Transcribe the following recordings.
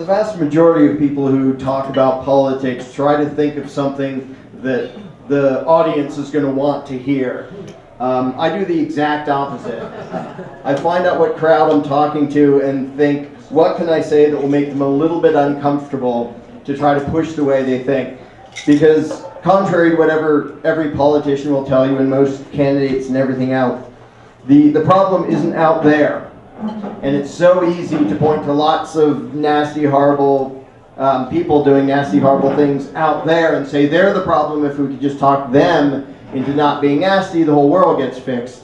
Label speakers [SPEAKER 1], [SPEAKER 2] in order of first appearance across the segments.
[SPEAKER 1] the vast majority of people who talk about politics try to think of something that the audience is going to want to hear. I do the exact opposite. I find out what crowd I'm talking to and think, what can I say that will make them a little bit uncomfortable to try to push the way they think? Because contrary to whatever every politician will tell you and most candidates and everything else, the problem isn't out there. And it's so easy to point to lots of nasty, horrible people doing nasty, horrible things out there and say they're the problem. If we could just talk them into not being nasty, the whole world gets fixed.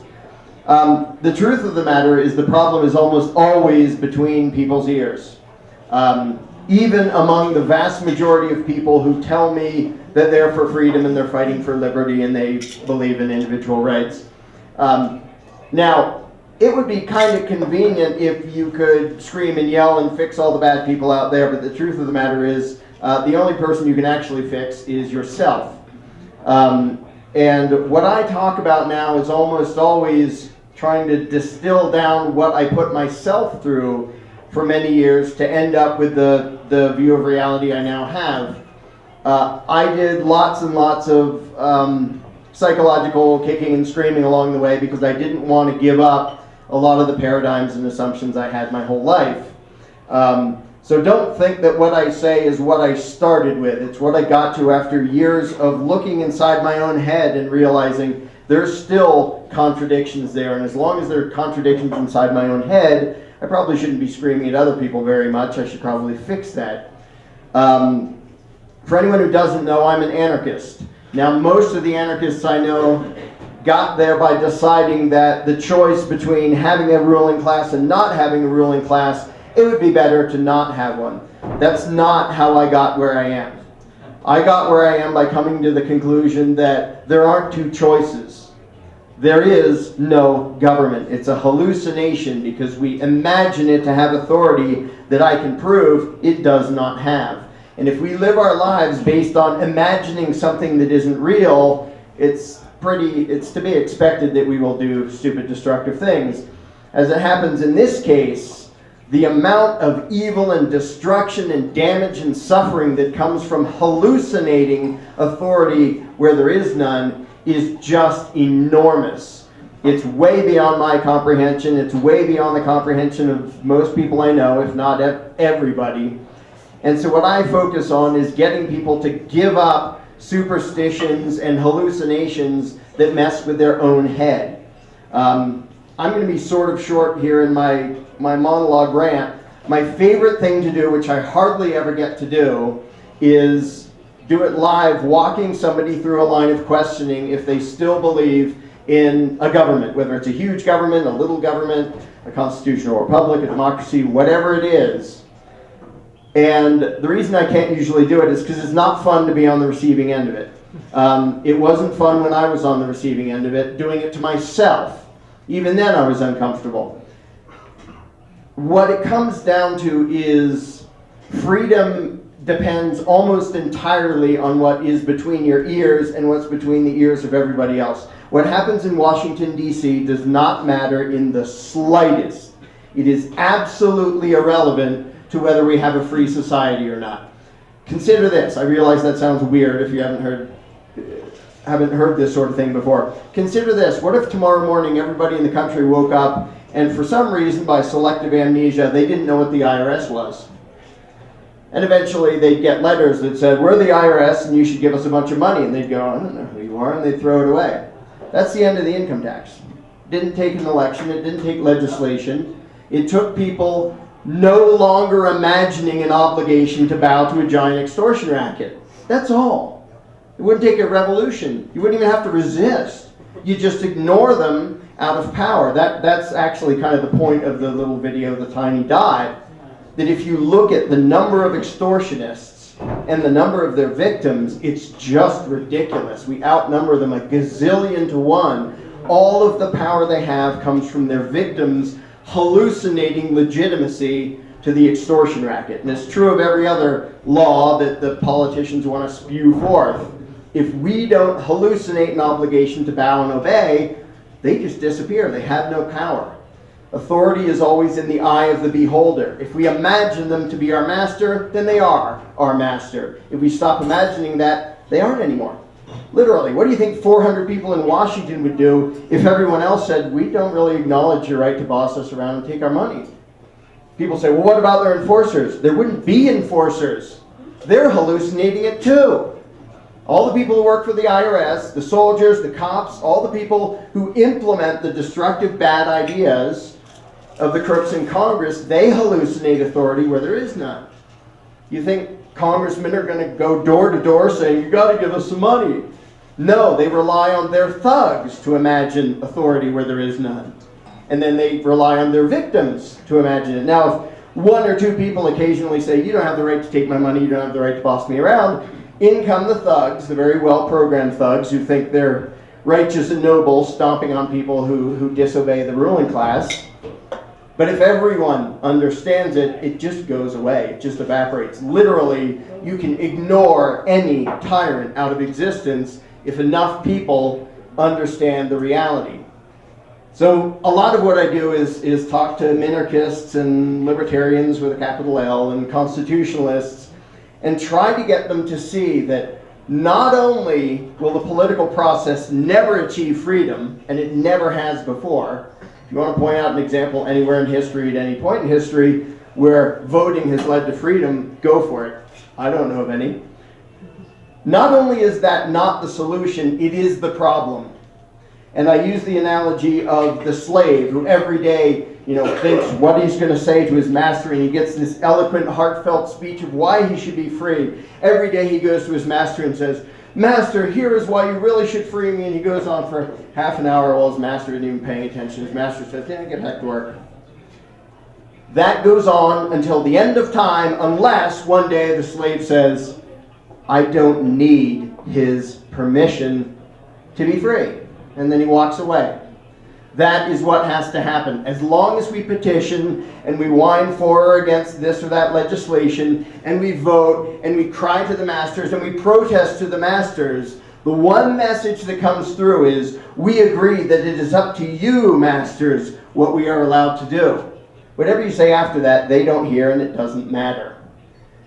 [SPEAKER 1] The truth of the matter is the problem is almost always between people's ears. Even among the vast majority of people who tell me that they're for freedom and they're fighting for liberty and they believe in individual rights. Now, it would be kind of convenient if you could scream and yell and fix all the bad people out there, but the truth of the matter is the only person you can actually fix is yourself. And what I talk about now is almost always trying to distill down what I put myself through for many years to end up with the view of reality I now have. I did lots and lots of psychological kicking and screaming along the way because I didn't want to give up a lot of the paradigms and assumptions I had my whole life. So don't think that what I say is what I started with. It's what I got to after years of looking inside my own head and realizing there's still contradictions there. And as long as there are contradictions inside my own head, I probably shouldn't be screaming at other people very much. I should probably fix that. For anyone who doesn't know, I'm an anarchist. Now, most of the anarchists I know got there by deciding that the choice between having a ruling class and not having a ruling class, it would be better to not have one. That's not how I got where I am. I got where I am by coming to the conclusion that there aren't two choices. There is no government. It's a hallucination because we imagine it to have authority that I can prove it does not have. And if we live our lives based on imagining something that isn't real, it's to be expected that we will do stupid, destructive things. As it happens in this case, the amount of evil and destruction and damage and suffering that comes from hallucinating authority where there is none is just enormous. It's way beyond my comprehension. It's way beyond the comprehension of most people I know, if not everybody. And so what I focus on is getting people to give up superstitions and hallucinations that mess with their own head. I'm going to be sort of short here in my monologue rant. My favorite thing to do, which I hardly ever get to do, is do it live, walking somebody through a line of questioning if they still believe in a government, whether it's a huge government, a little government, a constitutional republic, a democracy, whatever it is. And the reason I can't usually do it is because it's not fun to be on the receiving end of it. It wasn't fun when I was on the receiving end of it, doing it to myself. Even then I was uncomfortable. What it comes down to is freedom depends almost entirely on what is between your ears and what's between the ears of everybody else. What happens in Washington, D.C. does not matter in the slightest. It is absolutely irrelevant to whether we have a free society or not. Consider this. I realize that sounds weird if you haven't heard this sort of thing before. Consider this. What if tomorrow morning everybody in the country woke up and for some reason by selective amnesia they didn't know what the IRS was? And eventually they'd get letters that said, we're the IRS and you should give us a bunch of money. And they'd go, I don't know who you are, and they'd throw it away. That's the end of the income tax. It didn't take an election. It didn't take legislation. It took people no longer imagining an obligation to bow to a giant extortion racket. That's all. It wouldn't take a revolution. You wouldn't even have to resist. You just ignore them out of power. That's actually kind of the point of the little video, The Tiny Die, that if you look at the number of extortionists and the number of their victims, it's just ridiculous. We outnumber them a gazillion to one. All of the power they have comes from their victims hallucinating legitimacy to the extortion racket. And it's true of every other law that the politicians want to spew forth. If we don't hallucinate an obligation to bow and obey, they just disappear. They have no power. Authority is always in the eye of the beholder. If we imagine them to be our master, then they are our master. If we stop imagining that, they aren't anymore. Literally, what do you think 400 people in Washington would do if everyone else said, we don't really acknowledge your right to boss us around and take our money? People say, well, what about their enforcers? There wouldn't be enforcers. They're hallucinating it too. All the people who work for the IRS, the soldiers, the cops, all the people who implement the destructive bad ideas of the crooks in Congress, they hallucinate authority where there is none. You think congressmen are going to go door to door saying, you got to give us some money? No, they rely on their thugs to imagine authority where there is none. And then they rely on their victims to imagine it. Now, if one or two people occasionally say, you don't have the right to take my money, you don't have the right to boss me around, in come the thugs, the very well-programmed thugs who think they're righteous and noble, stomping on people who disobey the ruling class. But if everyone understands it, it just goes away. It just evaporates. Literally, you can ignore any tyrant out of existence if enough people understand the reality. So a lot of what I do is talk to minarchists and libertarians with a capital L and constitutionalists and try to get them to see that not only will the political process never achieve freedom, and it never has before. If you want to point out an example anywhere in history, at any point in history, where voting has led to freedom, go for it. I don't know of any. Not only is that not the solution, it is the problem. And I use the analogy of the slave who every day, thinks what he's going to say to his master, and he gets this eloquent, heartfelt speech of why he should be free. Every day he goes to his master and says, Master, here is why you really should free me. And he goes on for half an hour while his master isn't even paying attention. His master says, yeah, get back to work. That goes on until the end of time, unless one day the slave says, I don't need his permission to be free. And then he walks away. That is what has to happen. As long as we petition and we whine for or against this or that legislation, and we vote and we cry to the masters and we protest to the masters, the one message that comes through is, we agree that it is up to you, masters, what we are allowed to do. Whatever you say after that, they don't hear, and it doesn't matter.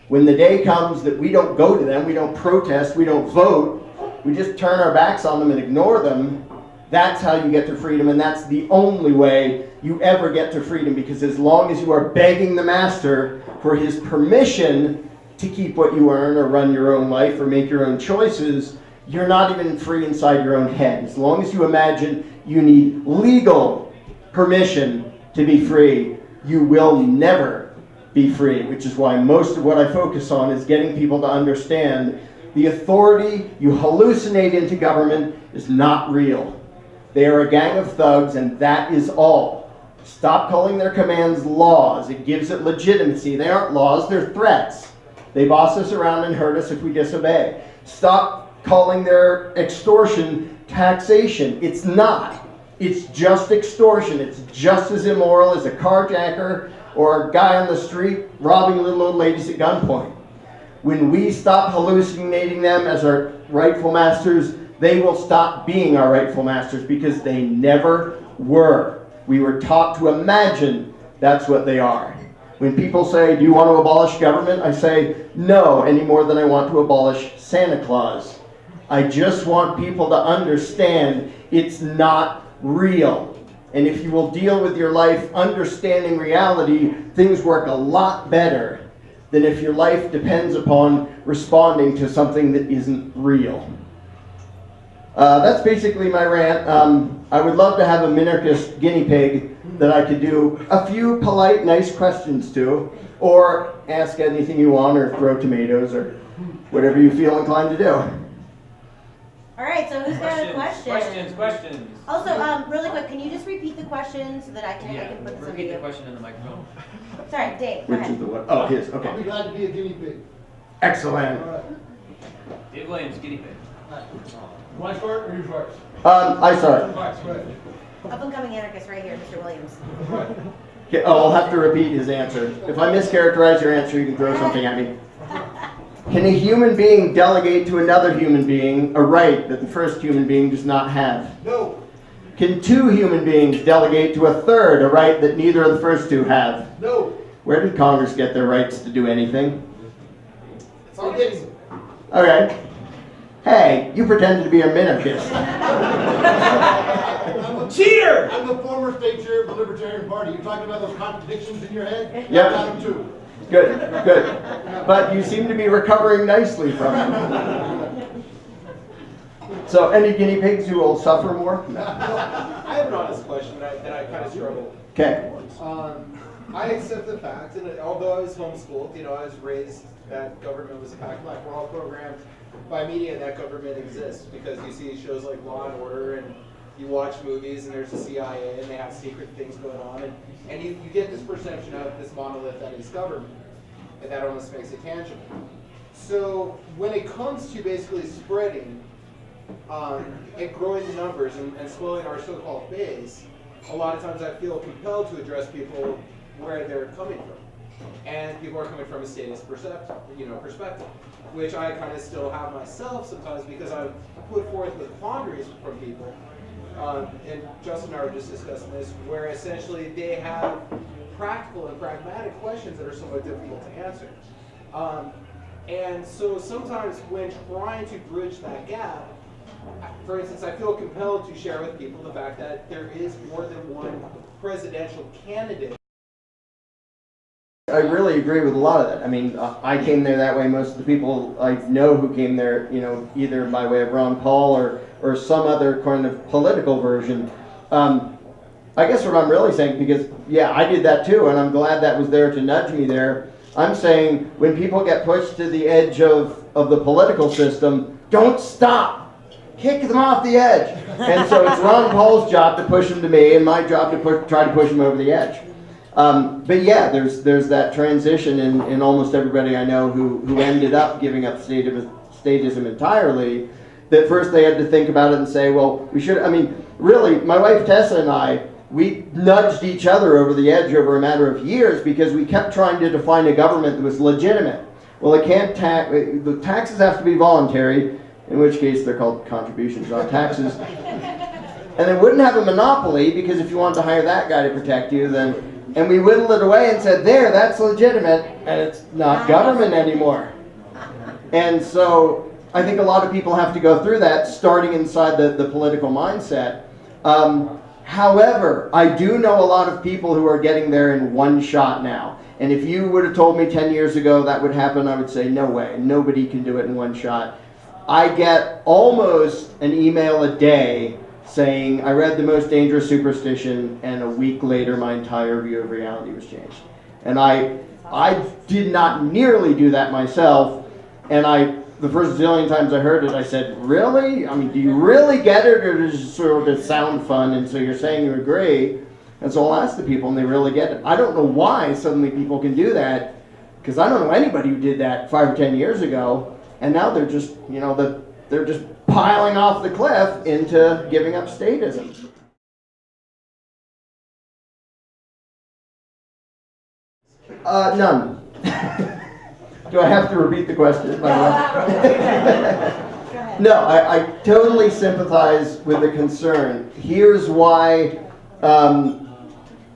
[SPEAKER 1] When the day comes that we don't go to them, we don't protest, we don't vote, we just turn our backs on them and ignore them, that's how you get to freedom, and that's the only way you ever get to freedom, because as long as you are begging the master for his permission to keep what you earn or run your own life or make your own choices, you're not even free inside your own head. As long as you imagine you need legal permission to be free, you will never be free, which is why most of what I focus on is getting people to understand the authority you hallucinate into government is not real. They are a gang of thugs, and that is all. Stop calling their commands laws. It gives it legitimacy. They aren't laws, they're threats. They boss us around and hurt us if we disobey. Stop calling their extortion taxation. It's not. It's just extortion. It's just as immoral as a carjacker or a guy on the street robbing little old ladies at gunpoint. When we stop hallucinating them as our rightful masters, they will stop being our rightful masters, because they never were. We were taught to imagine that's what they are. When people say, do you want to abolish government? I say, no, any more than I want to abolish Santa Claus. I just want people to understand it's not real. And if you will deal with your life understanding reality, things work a lot better than if your life depends upon responding to something that isn't real. That's basically my rant. I would love to have a minarchist guinea pig that I could do a few polite, nice questions to, or ask anything you want, or throw tomatoes, or whatever you feel inclined to do.
[SPEAKER 2] All right, so who's got a question?
[SPEAKER 3] Questions.
[SPEAKER 2] Also, really quick, can you just repeat the question so that I can put this on
[SPEAKER 3] repeat
[SPEAKER 2] video?
[SPEAKER 3] the question in the microphone.
[SPEAKER 2] Sorry, Dave, go
[SPEAKER 1] Which is
[SPEAKER 2] ahead.
[SPEAKER 1] the what? Oh, his. Okay.
[SPEAKER 4] I'll be glad to be a guinea pig.
[SPEAKER 1] Excellent.
[SPEAKER 4] All right.
[SPEAKER 3] Dave Williams, guinea pig.
[SPEAKER 4] Want to start or you start?
[SPEAKER 1] I start.
[SPEAKER 4] Right.
[SPEAKER 2] Up and coming anarchist right here, Mr. Williams.
[SPEAKER 1] Okay, I'll have to repeat his answer. If I mischaracterize your answer, you can throw something at me. Can a human being delegate to another human being a right that the first human being does not have?
[SPEAKER 4] No.
[SPEAKER 1] Can two human beings delegate to a third a right that neither of the first two have?
[SPEAKER 4] No.
[SPEAKER 1] Where did Congress get their rights to do anything?
[SPEAKER 4] It's all getting.
[SPEAKER 1] Okay. Hey, you pretended to be a minarchist.
[SPEAKER 4] Cheer! I'm the former state chair of the Libertarian Party. You're talking about those contradictions in your head?
[SPEAKER 1] Yep.
[SPEAKER 4] I got them too.
[SPEAKER 1] Good, good. But you seem to be recovering nicely from it. So, any guinea pigs who will suffer more?
[SPEAKER 5] I have an honest question that I kind of struggle with.
[SPEAKER 1] Okay.
[SPEAKER 5] I accept the fact, and although I was homeschooled, I was raised that government was a fact. Like, we're all programmed by media that government exists because you see shows like Law and Order, and you watch movies, and there's the CIA, and they have secret things going on, and you get this perception of this monolith that is government, and that almost makes it tangible. So when it comes to basically spreading and growing the numbers and swelling our so-called base, a lot of times I feel compelled to address people where they're coming from. And people are coming from a statist perspective, which I kind of still have myself sometimes because I've put forth with quandaries from people. And Justin and I were just discussing this, where essentially they have practical and pragmatic questions that are somewhat difficult to answer. And so sometimes when trying to bridge that gap, for instance, I feel compelled to share with people the fact that there is more than one presidential candidate.
[SPEAKER 1] I really agree with a lot of that. I mean, I came there that way. Most of the people I know who came there, either by way of Ron Paul or some other kind of political version. I guess what I'm really saying, because, yeah, I did that too, and I'm glad that was there to nudge me there. I'm saying when people get pushed to the edge of the political system, don't stop. Kick them off the edge. And so it's Ron Paul's job to push them to me, and my job to try to push them over the edge. But yeah, there's that transition in almost everybody I know who ended up giving up statism entirely. That first they had to think about it and say, well, we should. I mean, really, my wife Tessa and I, we nudged each other over the edge over a matter of years because we kept trying to define a government that was legitimate. Well, it can't the taxes have to be voluntary, in which case they're called contributions, not taxes. And they wouldn't have a monopoly because if you wanted to hire that guy to protect you, then. And we whittled it away and said, there, that's legitimate, and it's not government anymore. And so I think a lot of people have to go through that, starting inside the political mindset. However, I do know a lot of people who are getting there in one shot now. And if you would have told me 10 years ago that would happen, I would say, no way, nobody can do it in one shot. I get almost an email a day saying, I read The Most Dangerous Superstition, and a week later my entire view of reality was changed. And I did not nearly do that myself, and the first zillion times I heard it, I said, really? I mean, do you really get it, or does it sort of sound fun, and so you're saying you agree? And so I'll ask the people, and they really get it. I don't know why suddenly people can do that, because I don't know anybody who did that 5 or 10 years ago, and now they're just, they're just piling off the cliff into giving up statism. None. Do I have to repeat the question, by the way? No, I totally sympathize with the concern. Here's why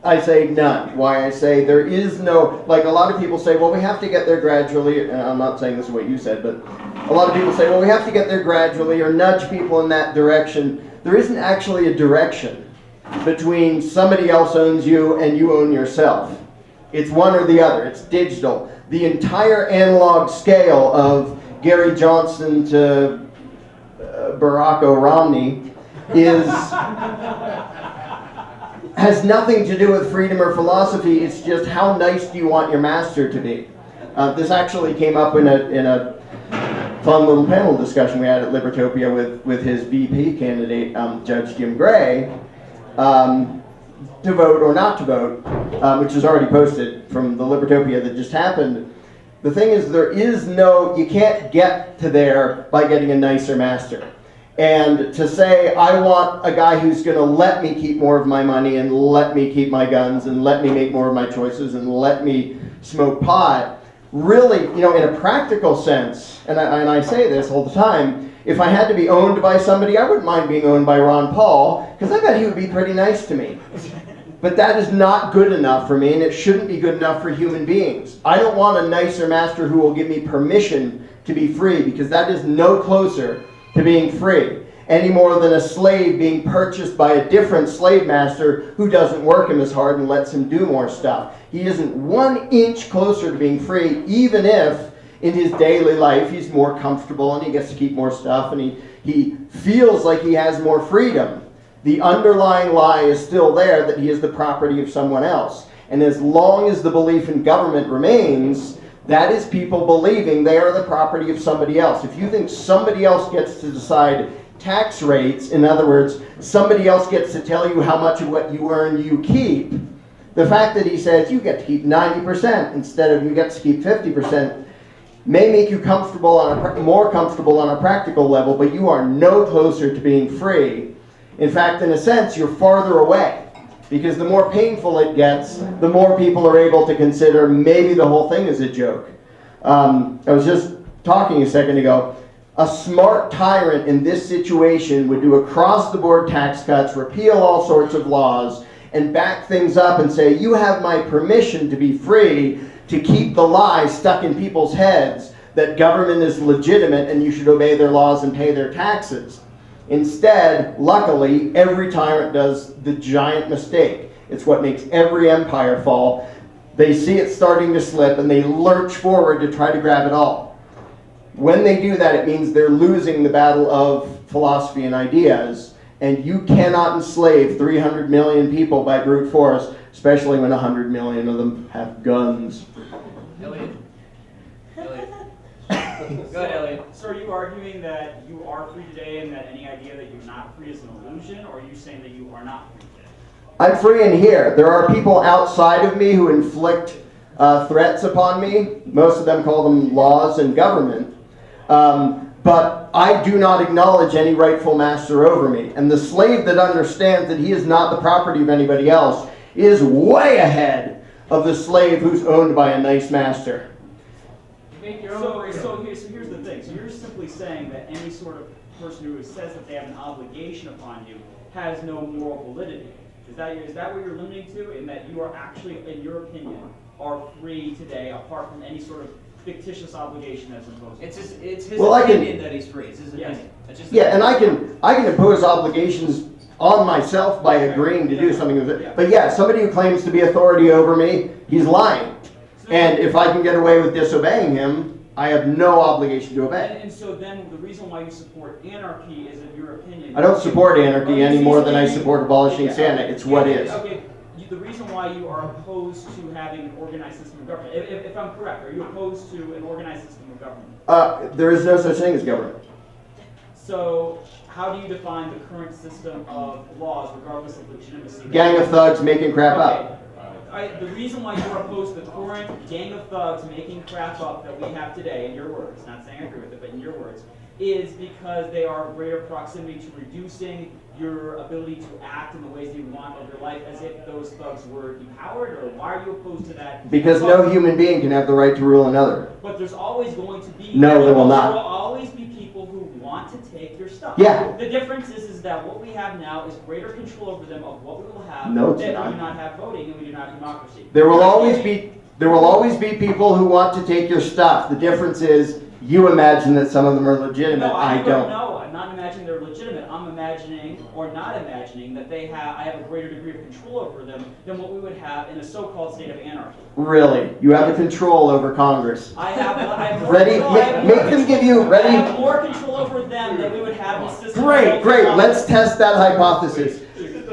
[SPEAKER 1] I say none. Why I say there is no, like a lot of people say, well, we have to get there gradually, and I'm not saying this is what you said, but a lot of people say, well, we have to get there gradually or nudge people in that direction. There isn't actually a direction between somebody else owns you and you own yourself. It's one or the other. It's digital. The entire analog scale of Gary Johnson to Barack Romney has nothing to do with freedom or philosophy. It's just how nice do you want your master to be. This actually came up in a fun little panel discussion we had at Libertopia with his VP candidate, Judge Jim Gray, to vote or not to vote, which is already posted from the Libertopia that just happened. The thing is, you can't get to there by getting a nicer master. And to say, I want a guy who's going to let me keep more of my money and let me keep my guns and let me make more of my choices and let me smoke pot, really, in a practical sense, and I say this all the time, if I had to be owned by somebody, I wouldn't mind being owned by Ron Paul, because I bet he would be pretty nice to me. But that is not good enough for me, and it shouldn't be good enough for human beings. I don't want a nicer master who will give me permission to be free, because that is no closer to being free, any more than a slave being purchased by a different slave master who doesn't work him as hard and lets him do more stuff. He isn't 1 inch closer to being free, even if in his daily life he's more comfortable and he gets to keep more stuff and he feels like he has more freedom. The underlying lie is still there that he is the property of someone else. And as long as the belief in government remains, that is people believing they are the property of somebody else. If you think somebody else gets to decide tax rates, in other words, somebody else gets to tell you how much of what you earn you keep, the fact that he says you get to keep 90% instead of you get to keep 50% may make you comfortable more comfortable on a practical level, but you are no closer to being free. In fact, in a sense, you're farther away, because the more painful it gets, the more people are able to consider maybe the whole thing is a joke. I was just talking a second ago. A smart tyrant in this situation would do across-the-board tax cuts, repeal all sorts of laws, and back things up and say, you have my permission to be free, to keep the lie stuck in people's heads that government is legitimate and you should obey their laws and pay their taxes. Instead, luckily, every tyrant does the giant mistake. It's what makes every empire fall. They see it starting to slip and they lurch forward to try to grab it all. When they do that, it means they're losing the battle of philosophy and ideas, and you cannot enslave 300 million people by brute force, especially when 100 million of them have guns.
[SPEAKER 3] Elliot. Go ahead, Elliot.
[SPEAKER 6] So are you arguing that you are free today and that any idea that you're not free is an illusion, or are you saying that you are not free today?
[SPEAKER 1] I'm free in here. There are people outside of me who inflict threats upon me. Most of them call them laws and government. But I do not acknowledge any rightful master over me. And the slave that understands that he is not the property of anybody else is way ahead of the slave who's owned by a nice master.
[SPEAKER 6] So here's the thing. So you're simply saying that any sort of person who says that they have an obligation upon you has no moral validity. Is that what you're limiting to? In that you are actually, in your opinion, are free today apart from any sort of fictitious obligation that's imposed?
[SPEAKER 3] It's his
[SPEAKER 1] Well,
[SPEAKER 3] opinion that he's free. It's his
[SPEAKER 6] Yes.
[SPEAKER 3] opinion. That's just
[SPEAKER 1] Yeah, and I can impose obligations on myself by agreeing to do something with it. But yeah, somebody who claims to be authority over me, he's lying. And if I can get away with disobeying him, I have no obligation to obey.
[SPEAKER 6] And so then the reason why you support anarchy is, in your opinion...
[SPEAKER 1] I don't support anarchy any more than I support abolishing Santa. It's what is.
[SPEAKER 6] Okay, the reason why you are opposed to having an organized system of government, if I'm correct, are you opposed to an organized system of government?
[SPEAKER 1] There is no such thing as government.
[SPEAKER 6] So how do you define the current system of laws, regardless of legitimacy?
[SPEAKER 1] Gang of thugs making crap up.
[SPEAKER 6] The reason why you're opposed to the current gang of thugs making crap up that we have today, in your words, not saying I agree with it, but in your words, is because they are greater proximity to reducing your ability to act in the ways that you want of your life, as if those thugs were empowered, or why are you opposed to that?
[SPEAKER 1] Because no human being can have the right to rule another.
[SPEAKER 6] But there's always going to be...
[SPEAKER 1] No, there will not.
[SPEAKER 6] There will always be people who want to take your stuff.
[SPEAKER 1] Yeah.
[SPEAKER 6] The difference is that what we have now is greater control over them of what we will have.
[SPEAKER 1] No, it's
[SPEAKER 6] that
[SPEAKER 1] not.
[SPEAKER 6] we do not have voting and we do not have democracy.
[SPEAKER 1] There will always be people who want to take your stuff. The difference is you imagine that some of them are legitimate.
[SPEAKER 6] No,
[SPEAKER 1] I don't.
[SPEAKER 6] No, I'm not imagining they're legitimate. I'm imagining, or not imagining, that I have a greater degree of control over them than what we would have in a so-called state of anarchy.
[SPEAKER 1] Really? You have a control over Congress.
[SPEAKER 6] I have more
[SPEAKER 1] Ready?
[SPEAKER 6] control- I have
[SPEAKER 1] Make
[SPEAKER 6] more
[SPEAKER 1] them
[SPEAKER 6] control-
[SPEAKER 1] give you- ready?
[SPEAKER 6] I have more control over them than we would have in a system.
[SPEAKER 1] Great, great. Let's test that hypothesis.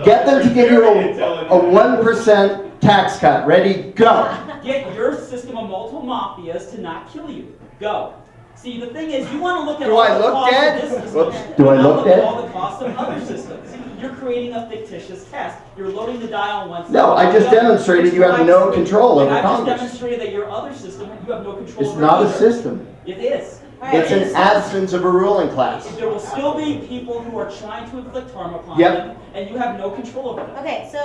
[SPEAKER 1] Get them to give you a 1% tax cut. Ready? Go.
[SPEAKER 6] Get your system of multiple mafias to not kill you. Go. See, the thing is, you want to look at
[SPEAKER 1] Do
[SPEAKER 6] all
[SPEAKER 1] I
[SPEAKER 6] the
[SPEAKER 1] look
[SPEAKER 6] costs
[SPEAKER 1] dead?
[SPEAKER 6] of this system.
[SPEAKER 1] Whoops.
[SPEAKER 6] You
[SPEAKER 1] Do I
[SPEAKER 6] wanna
[SPEAKER 1] look
[SPEAKER 6] at
[SPEAKER 1] dead?
[SPEAKER 6] all the costs of other systems. You're creating a fictitious test. You're loading the die on one side.
[SPEAKER 1] No, I just demonstrated you have no control over
[SPEAKER 6] I've
[SPEAKER 1] Congress.
[SPEAKER 6] just demonstrated that your other system, you have no control
[SPEAKER 1] It's
[SPEAKER 6] over
[SPEAKER 1] not a
[SPEAKER 6] either.
[SPEAKER 1] system.
[SPEAKER 6] It is.
[SPEAKER 2] right.
[SPEAKER 1] It's an absence of a ruling class.
[SPEAKER 6] There will still be people who are trying to inflict harm upon
[SPEAKER 1] Yep.
[SPEAKER 6] them, and you have no control over them.
[SPEAKER 2] Okay, so,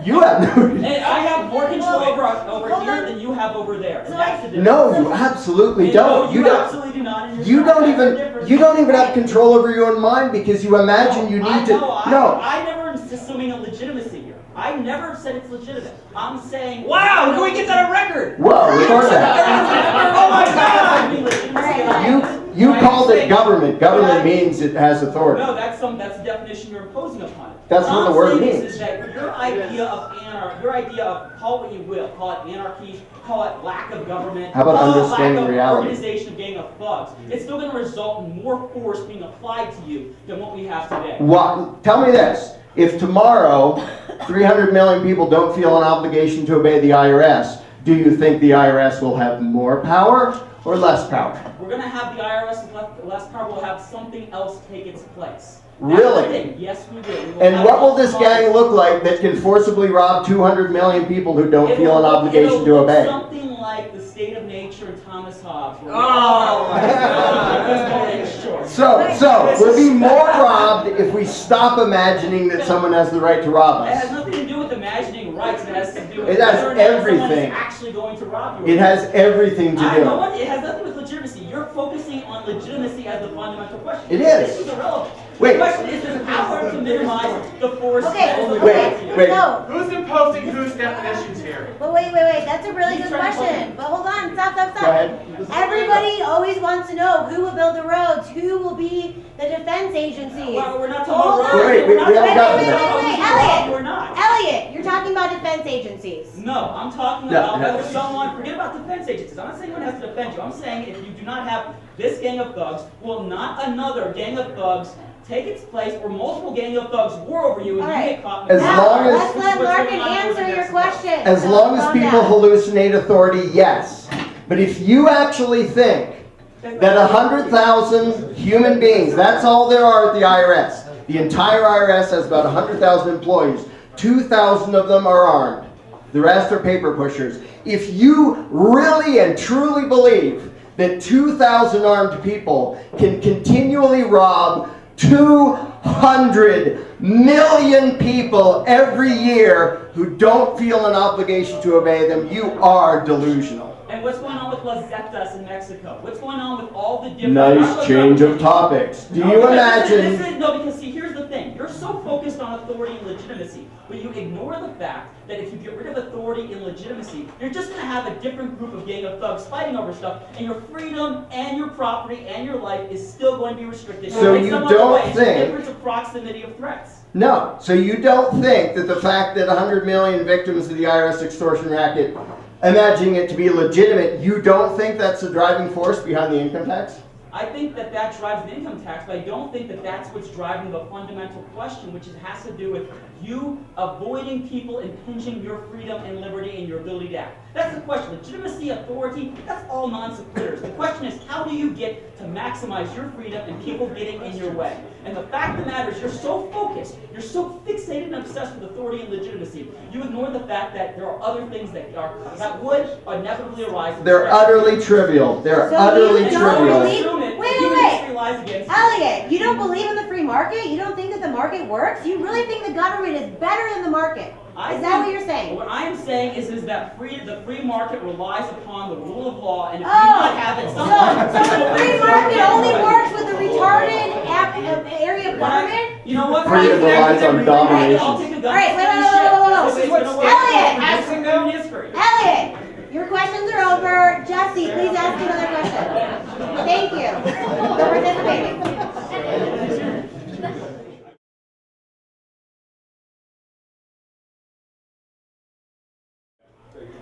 [SPEAKER 1] You have
[SPEAKER 6] And I have more control over
[SPEAKER 2] Hold
[SPEAKER 6] here
[SPEAKER 2] on.
[SPEAKER 6] than you have over there. And
[SPEAKER 2] So
[SPEAKER 6] that's the difference.
[SPEAKER 1] no, you absolutely
[SPEAKER 6] And
[SPEAKER 1] don't.
[SPEAKER 6] No,
[SPEAKER 1] You
[SPEAKER 6] you
[SPEAKER 1] don't.
[SPEAKER 6] absolutely do not. And
[SPEAKER 1] You
[SPEAKER 6] you're
[SPEAKER 1] don't
[SPEAKER 6] not.
[SPEAKER 1] even.
[SPEAKER 6] That's the difference.
[SPEAKER 1] You don't even have control over your own mind because you imagine you need to. No.
[SPEAKER 6] I never am assuming a legitimacy here. I never said it's legitimate. I'm saying.
[SPEAKER 3] Wow, can we get that on record?
[SPEAKER 1] Whoa, record that.
[SPEAKER 6] Oh my God!
[SPEAKER 1] You called it government. Government means it has authority.
[SPEAKER 6] No, that's the definition you're imposing upon it.
[SPEAKER 1] That's what the word
[SPEAKER 6] saying
[SPEAKER 1] means.
[SPEAKER 6] Is that your idea of call it what you will, call it anarchy, call it lack of government,
[SPEAKER 1] How about
[SPEAKER 6] call it
[SPEAKER 1] understanding
[SPEAKER 6] lack of
[SPEAKER 1] reality?
[SPEAKER 6] organization of gang of thugs. It's still going to result in more force being applied to you than what we have today.
[SPEAKER 1] What? Tell me this. If tomorrow 300 million people don't feel an obligation to obey the IRS, do you think the IRS will have more power or less power?
[SPEAKER 6] We're going to have the IRS with less power. We'll have something else take its place.
[SPEAKER 1] Really?
[SPEAKER 6] That's the thing. Yes, we will.
[SPEAKER 1] And what will this gang look like that can forcibly rob 200 million people who don't feel an obligation to obey?
[SPEAKER 6] Something like the state of nature and Thomas Hobbes.
[SPEAKER 3] Oh, my
[SPEAKER 6] God.
[SPEAKER 1] So we'll be more robbed if we stop imagining that someone has the right to rob
[SPEAKER 6] It has
[SPEAKER 1] us.
[SPEAKER 6] nothing to do with imagining rights. It has to do with
[SPEAKER 1] It has
[SPEAKER 6] whether or not someone
[SPEAKER 1] everything.
[SPEAKER 6] is actually going to rob you.
[SPEAKER 1] It has everything to
[SPEAKER 6] I know
[SPEAKER 1] do.
[SPEAKER 6] what, it has nothing with legitimacy. You're focusing on legitimacy as the fundamental question.
[SPEAKER 1] It is.
[SPEAKER 6] This is irrelevant.
[SPEAKER 1] Wait.
[SPEAKER 6] The question is the power to minimize the force
[SPEAKER 2] okay,
[SPEAKER 6] that is
[SPEAKER 1] Wait,
[SPEAKER 6] available.
[SPEAKER 1] wait.
[SPEAKER 2] So,
[SPEAKER 3] Who's imposing whose definitions here?
[SPEAKER 2] but wait, that's a really good question. But hold on, stop.
[SPEAKER 1] Go ahead.
[SPEAKER 2] Everybody always wants to know who will build the roads, who will be the defense agencies.
[SPEAKER 6] Well, we're not
[SPEAKER 2] Hold
[SPEAKER 6] talking about
[SPEAKER 2] on.
[SPEAKER 1] Wait, we haven't gotten
[SPEAKER 2] wait,
[SPEAKER 1] there.
[SPEAKER 2] wait, Elliot.
[SPEAKER 6] We're not.
[SPEAKER 2] Elliot, you're talking about defense agencies.
[SPEAKER 6] No, I'm talking
[SPEAKER 1] Yeah,
[SPEAKER 6] about
[SPEAKER 1] yeah.
[SPEAKER 6] whether someone, forget about defense agencies. I'm not saying anyone has to defend you. I'm saying if you do not have this gang of thugs, will not another gang of thugs take its place or multiple gang of thugs war over you and
[SPEAKER 2] All
[SPEAKER 6] you
[SPEAKER 2] right.
[SPEAKER 6] get caught in the
[SPEAKER 1] As
[SPEAKER 2] Now,
[SPEAKER 1] long as-
[SPEAKER 2] let's let Larkin answer your question.
[SPEAKER 1] As
[SPEAKER 2] So,
[SPEAKER 1] long as
[SPEAKER 2] calm
[SPEAKER 1] people
[SPEAKER 2] down.
[SPEAKER 1] hallucinate authority, yes. But if you actually think that 100,000 human beings, that's all there are at the IRS. The entire IRS has about 100,000 employees. 2,000 of them are armed. The rest are paper pushers. If you really and truly believe that 2,000 armed people can continually rob 200 million people every year who don't feel an obligation to obey them, you are delusional.
[SPEAKER 6] And what's going on with Las Zetas in Mexico? What's going on with all the different...
[SPEAKER 1] Nice change of topics. Do
[SPEAKER 6] No,
[SPEAKER 1] you
[SPEAKER 6] because
[SPEAKER 1] imagine?
[SPEAKER 6] No, because see, here's the thing. You're so focused on authority and legitimacy, but you ignore the fact that if you get rid of authority and legitimacy, you're just going to have a different group of gang of thugs fighting over stuff, and your freedom and your property and your life is still going to be restricted.
[SPEAKER 1] So
[SPEAKER 6] in
[SPEAKER 1] you
[SPEAKER 6] some other
[SPEAKER 1] don't
[SPEAKER 6] way. It's the
[SPEAKER 1] think-
[SPEAKER 6] difference of proximity of threats.
[SPEAKER 1] No. So you don't think that the fact that 100 million victims of the IRS extortion racket, imagining it to be legitimate, you don't think that's the driving force behind the income tax?
[SPEAKER 6] I think that that drives the income tax, but I don't think that that's what's driving the fundamental question, which has to do with you avoiding people impinging your freedom and liberty and your ability to act. That's the question. Legitimacy, authority, that's all non-sequiturs. The question is, how do you get to maximize your freedom and people getting in your way? And the fact of the matter is, you're so focused, you're so fixated and obsessed with authority and legitimacy, you ignore the fact that there are other things that would inevitably arise.
[SPEAKER 1] They're utterly trivial. They're
[SPEAKER 2] So
[SPEAKER 1] utterly
[SPEAKER 2] you don't
[SPEAKER 1] trivial.
[SPEAKER 2] believe- wait. Elliot, you don't believe in the free market? You don't think that the market works? You really think the government is better than the market? Is that what you're saying?
[SPEAKER 6] What I am saying is that the free market relies upon the rule of law, and if you do not have it,
[SPEAKER 2] So the free market only works with the retarded area of government?
[SPEAKER 6] You know what?
[SPEAKER 1] Freedom relies on domination.
[SPEAKER 6] I'll take a gun.
[SPEAKER 2] All right, wait.
[SPEAKER 6] This is what's
[SPEAKER 2] Elliot!
[SPEAKER 6] happening in history.
[SPEAKER 2] Elliot, your questions are over. Jesse, please ask another question. Thank you for participating.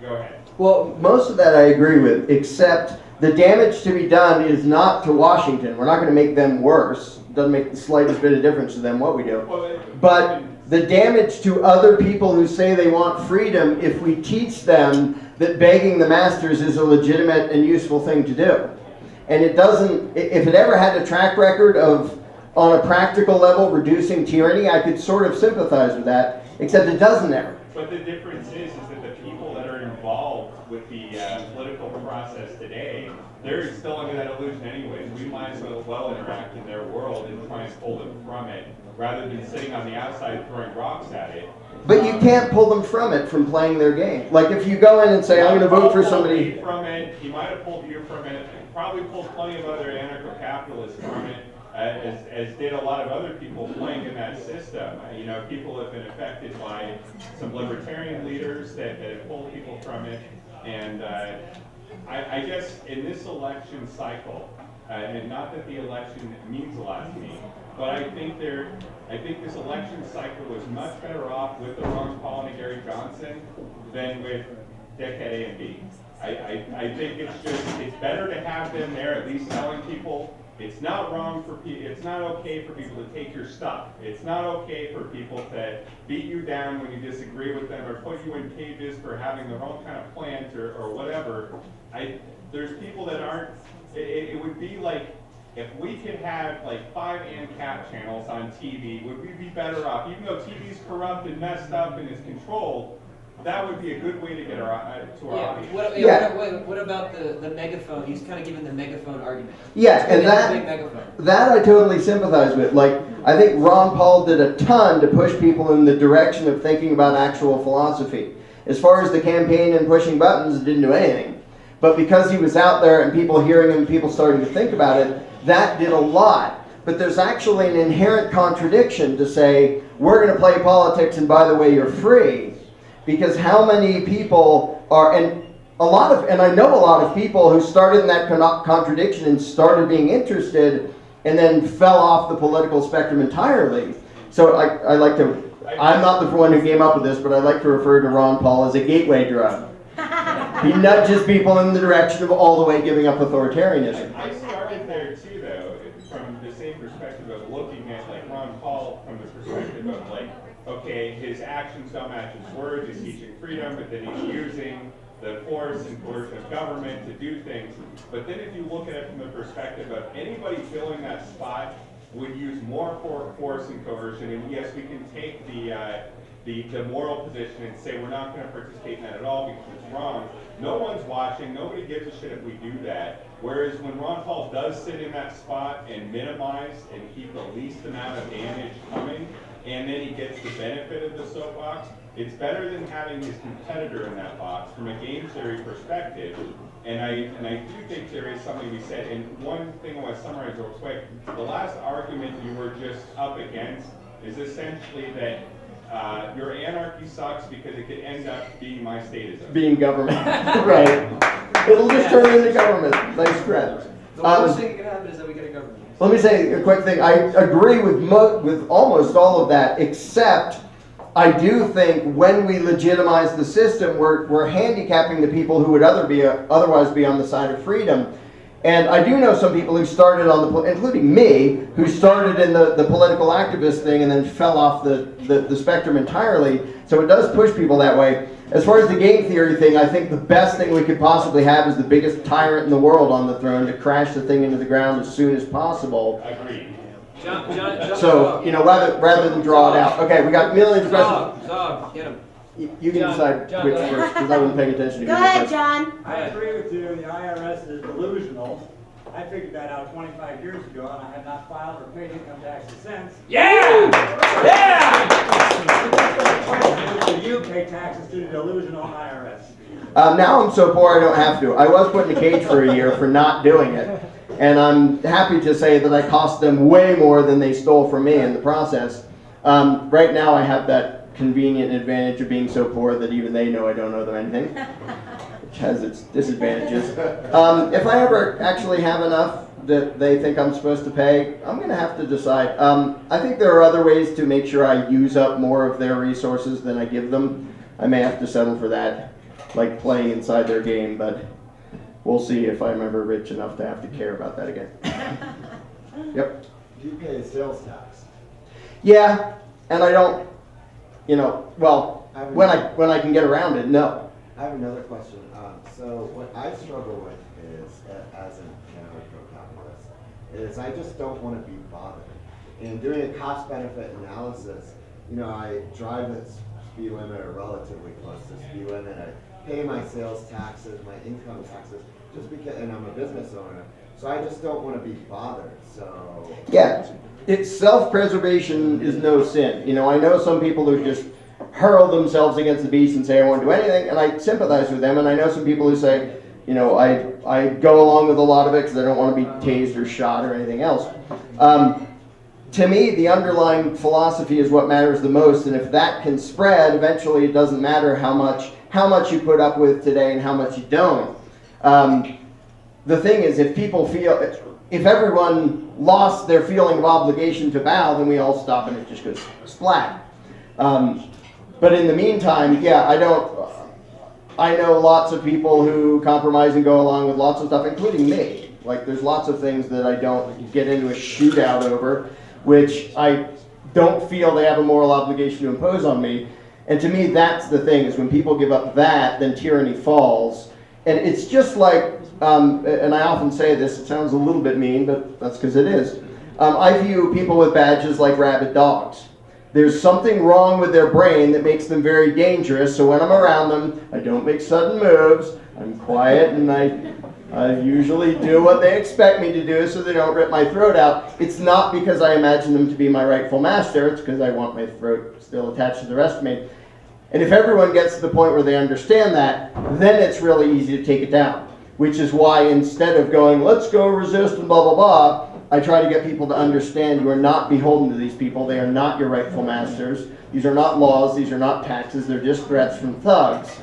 [SPEAKER 5] Go ahead.
[SPEAKER 1] Well, most of that I agree with, except the damage to be done is not to Washington. We're not going to make them worse. It doesn't make the slightest bit of difference to them what we do. But the damage to other people who say they want freedom if we teach them that begging the masters is a legitimate and useful thing to do. And it doesn't, if it ever had a track record of, on a practical level, reducing tyranny, I could sort of sympathize with that, except it doesn't ever.
[SPEAKER 7] But the difference is that the people that are involved with the political process today, they're still under that illusion anyways. We might as well interact in their world and try and pull them from it, rather than sitting on the outside throwing rocks at it.
[SPEAKER 1] But you can't pull them from it from playing their game. Like if you go in and say, I'm going to vote for somebody.
[SPEAKER 7] From it, he might have pulled you from it. Probably pulled plenty of other anarcho-capitalists from it, as did a lot of other people playing in that system. You know, people have been affected by some libertarian leaders that have pulled people from it. And I guess in this election cycle, and not that the election means a lot to me, but I think this election cycle was much better off with the Ron Paul and Gary Johnson than with Dickhead A and B. I think it's better to have them there at least telling people it's not wrong for people, it's not okay for people to take your stuff. It's not okay for people to beat you down when you disagree with them or put you in cages for having the wrong kind of plant or whatever. There's people that aren't, it would be like, if we could have like 5 ANCAP channels on TV, would we be better off? Even though TV's corrupt and messed up and is controlled, that would be a good way to get to our audience.
[SPEAKER 8] What about the megaphone? He's kind of giving the megaphone argument.
[SPEAKER 1] Yeah, and that I totally sympathize with. Like, I think Ron Paul did a ton to push people in the direction of thinking about actual philosophy. As far as the campaign and pushing buttons, it didn't do anything. But because he was out there and people hearing him, people starting to think about it, that did a lot. But there's actually an inherent contradiction to say, we're going to play politics and by the way, you're free. Because how many people are, and I know a lot of people who started in that contradiction and started being interested and then fell off the political spectrum entirely. So I'm not the one who came up with this, but I like to refer to Ron Paul as a gateway drug. He nudges people in the direction of all the way giving up authoritarianism.
[SPEAKER 7] I started there too, though, from the same perspective of looking at like Ron Paul from the perspective of like, okay, his actions don't match his words, he's teaching freedom, but then he's using the force and coercion of government to do things. But then if you look at it from the perspective of anybody filling that spot would use more force and coercion, and yes, we can take the moral position and say we're not going to participate in that at all because it's wrong. No one's watching, nobody gives a shit if we do that. Whereas when Ron Paul does sit in that spot and minimize and keep the least amount of damage coming, and then he gets the benefit of the soapbox, it's better than having his competitor in that box from a game theory perspective. And I do think there is something to be said. And one thing I want to summarize real quick, the last argument you were just up against is essentially that your anarchy sucks because it could end up being my statism.
[SPEAKER 1] Being government. Right. It'll just turn into government. Nice threat.
[SPEAKER 8] The worst thing that can happen is that we get a government.
[SPEAKER 1] Let me say a quick thing. I agree with almost all of that, except I do think when we legitimize the system, we're handicapping the people who would otherwise be on the side of freedom. And I do know some people who started including me, who started in the political activist thing and then fell off the spectrum entirely. So it does push people that way. As far as the game theory thing, I think the best thing we could possibly have is the biggest tyrant in the world on the throne to crash the thing into the ground as soon as possible.
[SPEAKER 7] Agreed.
[SPEAKER 8] John,
[SPEAKER 1] So, rather than draw it out. Okay, we got millions of questions.
[SPEAKER 8] Zog, get him.
[SPEAKER 1] You can decide which first, because I wasn't paying attention to you.
[SPEAKER 2] Go ahead, John.
[SPEAKER 9] I agree with you, the IRS is delusional. I figured that out 25 years ago, and I have not filed or paid income taxes since.
[SPEAKER 3] Yeah! Yeah!
[SPEAKER 9] Do you pay taxes to the delusional IRS?
[SPEAKER 1] Now I'm so poor I don't have to. I was put in a cage for a year for not doing it. And I'm happy to say that I cost them way more than they stole from me in the process. Right now I have that convenient advantage of being so poor that even they know I don't owe them anything, which has its disadvantages. If I ever actually have enough that they think I'm supposed to pay, I'm going to have to decide. I think there are other ways to make sure I use up more of their resources than I give them. I may have to settle for that, like playing inside their game, but we'll see if I'm ever rich enough to have to care about that again. Yep.
[SPEAKER 4] Do you pay a sales tax?
[SPEAKER 1] Yeah, and I don't, when I can get around it, no.
[SPEAKER 10] I have another question. So what I struggle with is, as an anarcho-capitalist, is I just don't want to be bothered. In doing a cost-benefit analysis, I drive the speed limit or relatively close to the speed limit. I pay my sales taxes, my income taxes. just because, and I'm a business owner, so I just don't want to be bothered, so.
[SPEAKER 1] Yeah, it's self-preservation is no sin. You know, I know some people who just hurl themselves against the beast and say, I won't do anything, and I sympathize with them, and I know some people who say, you know, I go along with a lot of it because I don't want to be tased or shot or anything else. To me, the underlying philosophy is what matters the most, and if that can spread, eventually it doesn't matter how much you put up with today and how much you don't. The thing is, if people feel, if everyone lost their feeling of obligation to bow, then we all stop and it just goes splat. But in the meantime, yeah, I know lots of people who compromise and go along with lots of stuff, including me. Like, there's lots of things that I don't get into a shootout over, which I don't feel they have a moral obligation to impose on me. And to me, that's the thing, is when people give up that, then tyranny falls. And it's just like, and I often say this, it sounds a little bit mean, but that's because it is. I view people with badges like rabid dogs. There's something wrong with their brain that makes them very dangerous, so when I'm around them, I don't make sudden moves, I'm quiet, and I usually do what they expect me to do so they don't rip my throat out. It's not because I imagine them to be my rightful master, it's because I want my throat still attached to the rest of me. And if everyone gets to the point where they understand that, then it's really easy to take it down. Which is why instead of going, let's go resist and blah, blah, blah, I try to get people to understand you are not beholden to these people. They are not your rightful masters. These are not laws. These are not taxes. They're just threats from thugs.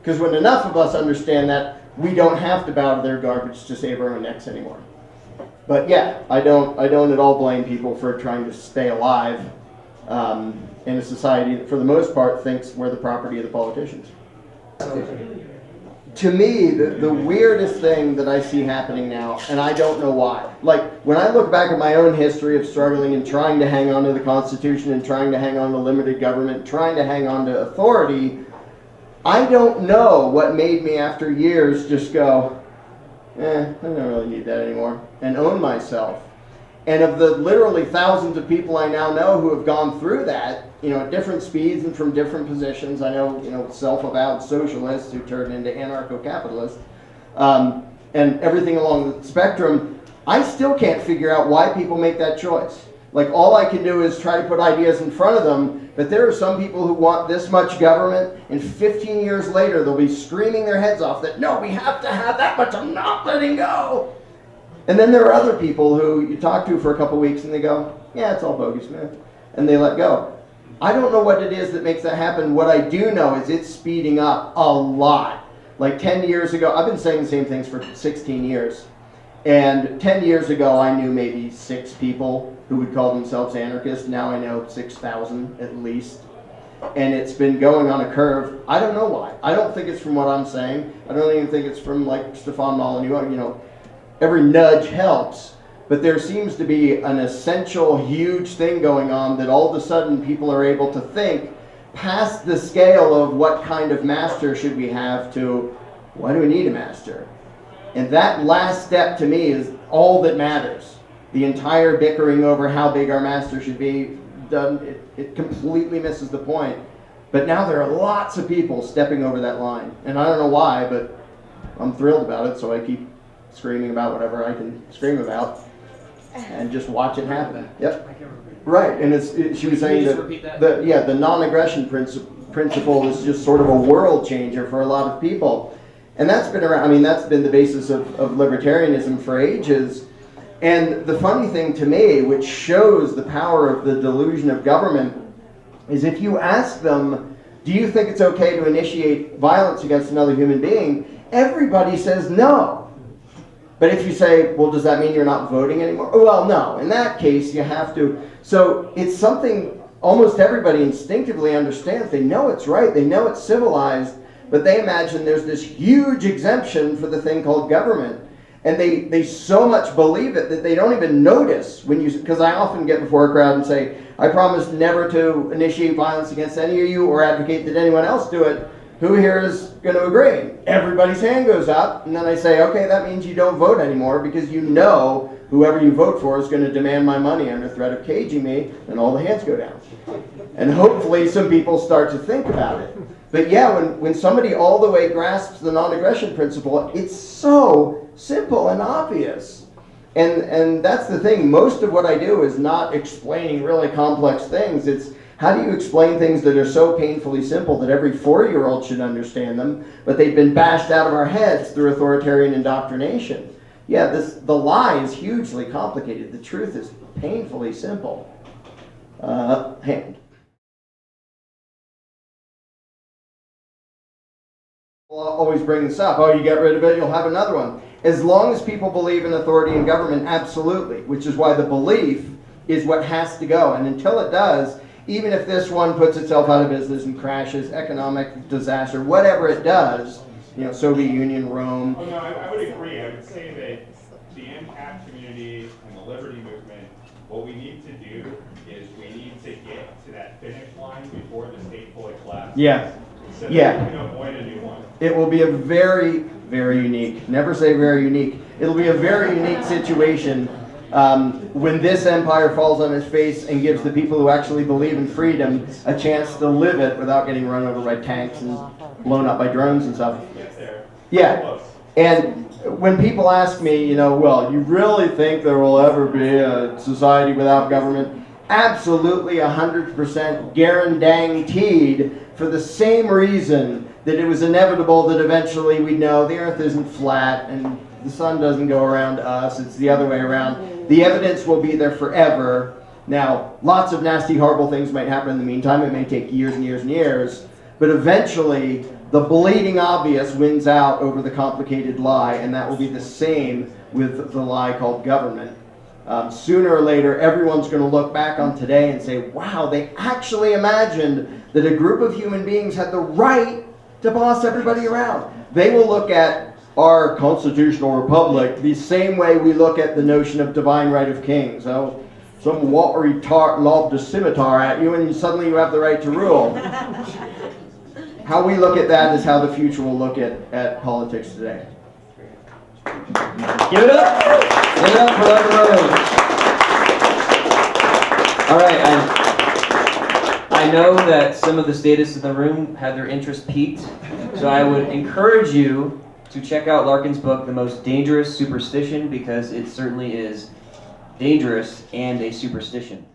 [SPEAKER 1] Because when enough of us understand that, we don't have to bow to their garbage to save our own necks anymore. But yeah, I don't at all blame people for trying to stay alive in a society that, for the most part, thinks we're the property of the politicians. To me, the weirdest thing that I see happening now, and I don't know why, like when I look back at my own history of struggling and trying to hang on to the Constitution and trying to hang on to limited government, trying to hang on to authority, I don't know what made me after years just go, I don't really need that anymore, and own myself. And of the literally thousands of people I now know who have gone through that, you know, at different speeds and from different positions, I know, you know, self-avowed socialists who turned into anarcho-capitalists, and everything along the spectrum, I still can't figure out why people make that choice. Like, all I can do is try to put ideas in front of them, but there are some people who want this much government, and 15 years later they'll be screaming their heads off that, no, we have to have that much, I'm not letting go. And then there are other people who you talk to for a couple weeks and they go, yeah, it's all bogus, man. And they let go. I don't know what it is that makes that happen. What I do know is it's speeding up a lot. Like 10 years ago, I've been saying the same things for 16 years. And 10 years ago, I knew maybe 6 people who would call themselves anarchists. Now I know 6,000 at least. And it's been going on a curve. I don't know why. I don't think it's from what I'm saying. I don't even think it's from like Stefan Molyneux, you know. Every nudge helps, but there seems to be an essential huge thing going on that all of a sudden people are able to think past the scale of what kind of master should we have to why do we need a master? And that last step to me is all that matters. The entire bickering over how big our master should be, it completely misses the point. But now there are lots of people stepping over that line, and I don't know why, but I'm thrilled about it, so I keep screaming about whatever I can scream about, and just watch it happen. Yep. Right, and she was saying that the non-aggression principle is just sort of a world changer for a lot of people, and that's been around. I mean, that's been the basis of libertarianism for ages. And the funny thing to me, which shows the power of the delusion of government, is if you ask them, do you think it's okay to initiate violence against another human being? Everybody says no. But if you say, well, does that mean you're not voting anymore? Oh, well, no. In that case, you have to. So it's something almost everybody instinctively understands. They know it's right. They know it's civilized. But they imagine there's this huge exemption for the thing called government. And they so much believe it that they don't even notice when you, because I often get before a crowd and say, I promise never to initiate violence against any of you or advocate that anyone else do it. Who here is going to agree? Everybody's hand goes up, and then I say, okay, that means you don't vote anymore because you know whoever you vote for is going to demand my money under threat of caging me, and all the hands go down. And hopefully some people start to think about it. But yeah, when somebody all the way grasps the non-aggression principle, it's so simple and obvious. And that's the thing. Most of what I do is not explaining really complex things. It's how do you explain things that are so painfully simple that every 4-year-old should understand them, but they've been bashed out of our heads through authoritarian indoctrination. Yeah, the lie is hugely complicated. The truth is painfully simple. Hand. I'll always bring this up. Oh, you get rid of it, you'll have another one. As long as people believe in authority and government, absolutely. Which is why the belief is what has to go. And until it does, even if this one puts itself out of business and crashes, economic disaster, whatever it does, you know, Soviet Union, Rome.
[SPEAKER 7] Oh no, I would agree. I would say that the NCAP community and the liberty movement, what we need to do is we need to get to that finish line before the state fully collapses.
[SPEAKER 1] Yeah.
[SPEAKER 7] So that
[SPEAKER 1] Yeah.
[SPEAKER 7] we can avoid a new one.
[SPEAKER 1] It will be a very, very unique, never say very unique, it'll be a very unique situation when this empire falls on its face and gives the people who actually believe in freedom a chance to live it without getting run over by tanks and blown up by drones and stuff.
[SPEAKER 7] Get there.
[SPEAKER 1] Yeah.
[SPEAKER 7] Close.
[SPEAKER 1] And when people ask me, you know, well, you really think there will ever be a society without government? Absolutely 100% guaranteed, for the same reason that it was inevitable that eventually we'd know the earth isn't flat and the sun doesn't go around us, it's the other way around. The evidence will be there forever. Now, lots of nasty, horrible things might happen in the meantime. It may take years and years and years, but eventually the bleeding obvious wins out over the complicated lie, and that will be the same with the lie called government. Sooner or later, everyone's going to look back on today and say, wow, they actually imagined that a group of human beings had the right to boss everybody around. They will look at our constitutional republic the same way we look at the notion of divine right of kings. Oh, some watery tart lobbed a scimitar at you and suddenly you have the right to rule. How we look at that is how the future will look at politics today.
[SPEAKER 8] Give it up! Give it up for Larken Rose. All right, I know that some of the statists in the room had their interest piqued, so I would encourage you to check out Larken's book, The Most Dangerous Superstition, because it certainly is dangerous and a superstition.